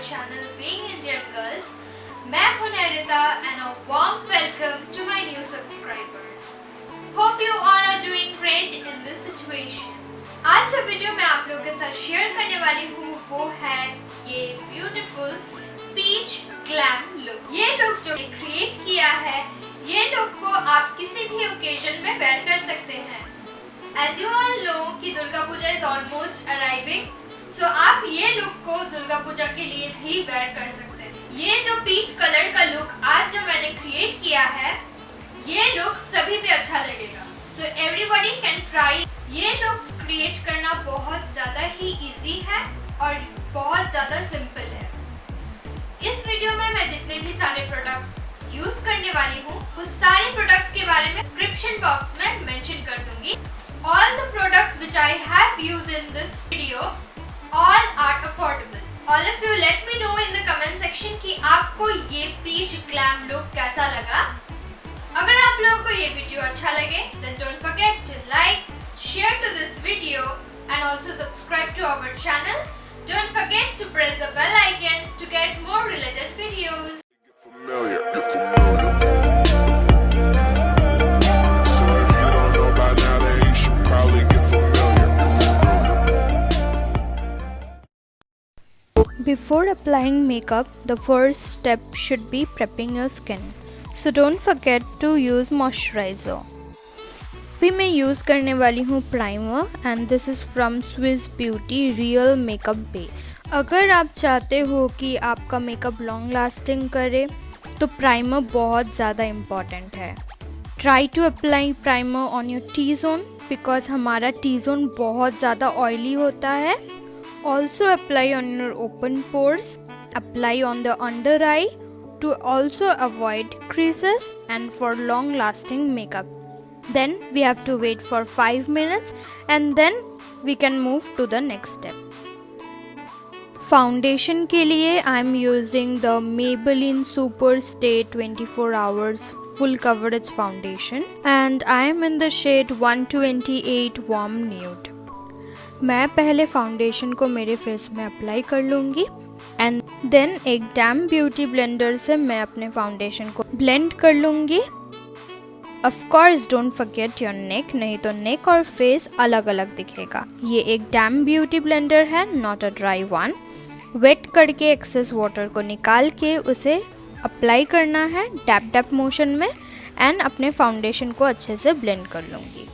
channel Being Indian Girls. मैं हूं नैरिता and a warm welcome to my new subscribers. Hope you all are doing great in this situation. आज जो video मैं आप लोगों के साथ शेयर करने वाली हूँ वो है ये ब्यूटीफुल पीच ग्लैम लुक। ये लुक जो क्रिएट किया है, ये लुक को आप किसी भी ओकेजन में वेयर कर सकते हैं। As you all know कि Durga Puja is almost arriving, so आप ये लुक को दुर्गा पूजा के लिए भी वेयर कर सकते हैं। ये जो पीच कलर का लुक आज जो मैंने क्रिएट किया है, ये लुक सभी पे अच्छा लगेगा। So everybody can try। ये लुक क्रिएट करना बहुत ज़्यादा ही इजी है और बहुत ज़्यादा सिंपल है। इस वीडियो में मैं जितने भी सारे प्रोडक्ट्स यूज करने वाली हूँ, उस सारे प्रोडक्ट्स के बारे में डिस्क्रिप्शन बॉक्स में मेंशन कर दूंगी। All the products which I have used in this video all are affordable. All of you let me know in the comment section कि आपको ये पीच ग्लैम लुक कैसा लगा। अगर आप लोगों को ये वीडियो अच्छा लगे, then don't forget to like, share to this video and also subscribe to our channel. Don't forget to press the bell icon to get more related videos. Before applying makeup, the first step should be prepping your skin. So don't forget to use moisturizer. अभी मैं use करने वाली हूँ primer and this is from Swiss Beauty Real Makeup Base. अगर आप चाहते हो कि आपका मेकअप लॉन्ग लास्टिंग करे तो प्राइमर बहुत ज़्यादा इम्पॉर्टेंट है। Try to apply primer on your T-zone because हमारा T-zone बहुत ज़्यादा ऑयली होता है। Also apply on your open pores, apply on the under eye to also avoid creases and for long lasting makeup. Then we have to wait for 5 minutes and then we can move to the next step. Foundation के लिए I am using the Maybelline Super Stay 24 Hours Full Coverage Foundation and I am in the shade 128 Warm Nude. मैं पहले foundation को मेरे face में apply कर लूँगी and then एक डैम ब्यूटी ब्लेंडर से मैं अपने फाउंडेशन को ब्लेंड कर लूँगी। Of course don't forget your neck, नहीं तो नेक और फेस अलग अलग दिखेगा। ये एक डैम ब्यूटी ब्लेंडर है, not a dry one. Wet करके एक्सेस वाटर को निकाल के उसे अप्लाई करना है डैप डैप मोशन में एंड अपने फाउंडेशन को अच्छे से ब्लेंड कर लूँगी।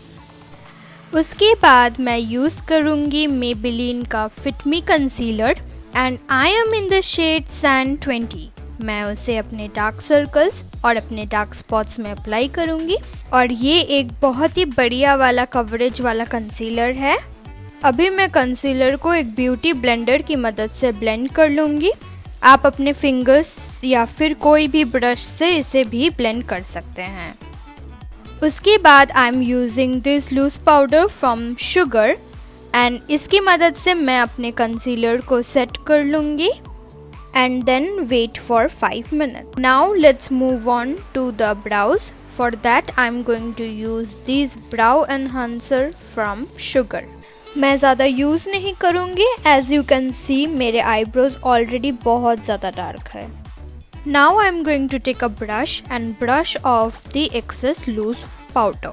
उसके बाद मैं यूज़ करूँगी मेबेलिन का fit me concealer and I am in the shade sand 20। मैं उसे अपने डार्क सर्कल्स और अपने डार्क स्पॉट्स में अप्लाई करूँगी और ये एक बहुत ही बढ़िया वाला कवरेज वाला कंसीलर है। अभी मैं कंसीलर को एक ब्यूटी ब्लेंडर की मदद से ब्लेंड कर लूँगी। आप अपने फिंगर्स या फिर कोई भी ब्रश से इसे भी ब्लेंड कर सकते हैं। उसके बाद I am using this loose powder from Sugar and इसकी मदद से मैं अपने कंसीलर को सेट कर लूँगी and then wait for 5 minute. Now let's move on to the brows. For that I am going to use this brow enhancer from Sugar. मैं ज़्यादा यूज़ नहीं करूँगी, एज यू कैन सी मेरे eyebrows already बहुत ज़्यादा dark है। Now I am going to take a brush and brush off the excess loose powder.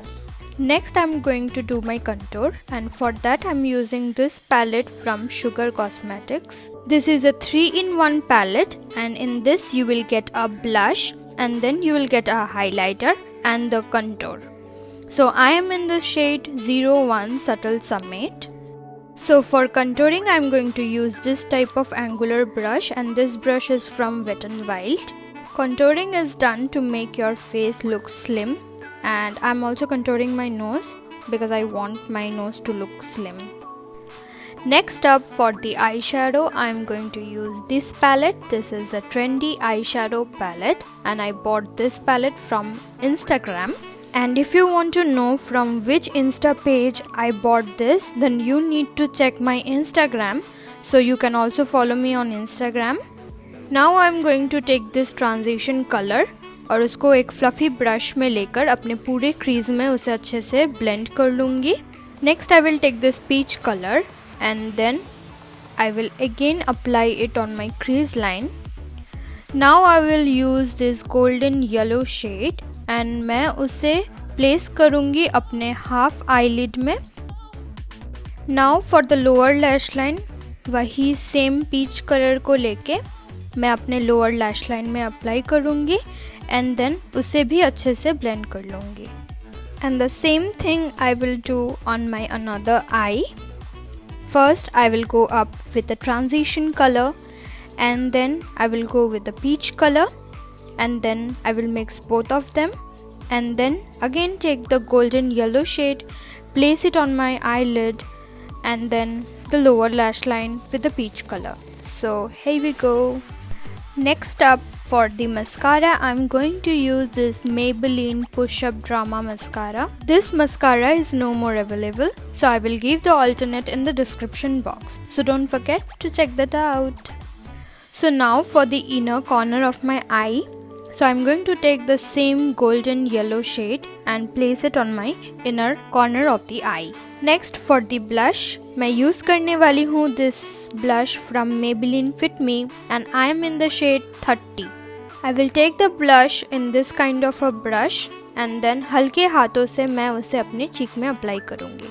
Next I am going to do my contour and for that I am using this palette from Sugar Cosmetics. This is a 3-in-1 palette and in this you will get a blush and then you will get a highlighter and the contour. So I am in the shade 01 Subtle Summit. So for contouring I am going to use this type of angular brush and this brush is from Wet n Wild. Contouring is done to make your face look slim and I am also contouring my nose because I want my nose to look slim. Next up, for the eyeshadow, I am going to use this palette. This is the trendy eyeshadow palette and I bought this palette from Instagram. And if you want to know from which Insta page I bought this, then you need to check my Instagram. So you can also follow me on Instagram. Now I am going to take this transition color और उसको एक fluffy brush में लेकर अपने पूरे crease में उसे अच्छे से blend कर लूँगी. Next I will take this peach color and then I will again apply it on my crease line. Now I will use this golden yellow shade and मैं उसे place करूँगी अपने half eyelid में. Now for the lower lash line, वही same peach color को लेके मैं अपने lower lash line में apply करूँगी and then उसे भी अच्छे से blend कर लूँगी. And the same thing I will do on my another eye. First I will go up with the transition color and then I will go with the peach color and then I will mix both of them and then again take the golden yellow shade, place it on my eyelid and then the lower lash line with the peach color. So here we go. Next up, for the mascara, I'm going to use this Maybelline Push Up Drama Mascara. This mascara is no more available, so I will give the alternate in the description box. So don't forget to check that out. So now for the inner corner of my eye, so I'm going to take the same golden yellow shade and place it on my inner corner of the eye. Next for the blush, मैं use करने वाली हूँ this blush from Maybelline Fit Me and I am in the shade 30. I will take the blush in this kind of a brush and then हल्के हाथों से मैं उसे अपने cheek में apply करूँगी.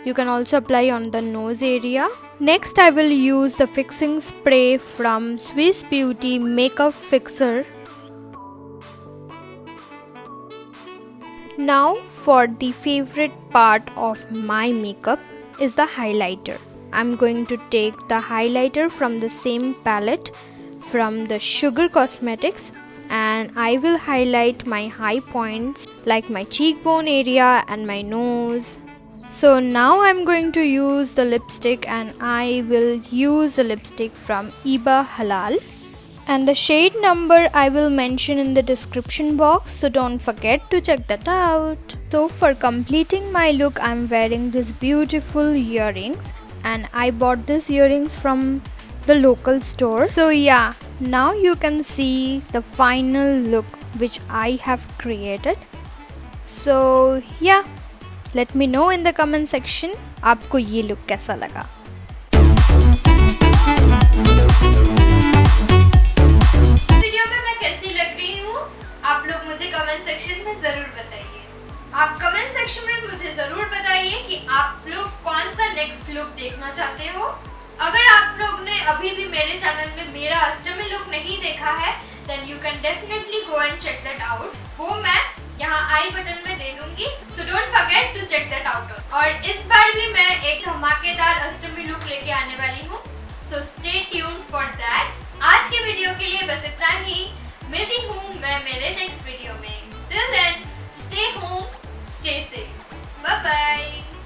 You can also apply on the nose area. Next I will use the fixing spray from Swiss Beauty Makeup Fixer. Now for the favorite part of my makeup is the highlighter. I'm going to take the highlighter from the same palette from the Sugar Cosmetics and I will highlight my high points like my cheekbone area and my nose. So now I'm going to use the lipstick and I will use the lipstick from Iba Halal. And the shade number I will mention in the description box, so don't forget to check that out. So for completing my look, I'm wearing these beautiful earrings and I bought these earrings from the local store. So yeah, now you can see the final look which I have created. So yeah, let me know in the comment section आपको ये look कैसा लगा. Video में मैं कैसी लग रही हूँ आप लोग मुझे कमेंट सेक्शन में जरूर बताइए. आप कमेंट सेक्शन में मुझे जरूर बताइए कि आप लोग कौन सा नेक्स्ट लुक देखना चाहते हो. अगर आप लोग ने अभी भी मेरे चैनल में मेरा अष्टमी लुक नहीं देखा है then you can definitely go and check that out. वो मैं यहाँ आई बटन में दे दूंगी. So don't forget to check that out. और इस बार भी मैं एक धमाकेदार अष्टमी लुक लेके आने वाली हूँ. So stay tuned for that. आज के वीडियो के लिए बस इतना ही. मिलती हूँ मैं मेरे नेक्स्ट वीडियो में. Till then, stay home, stay safe. Bye bye.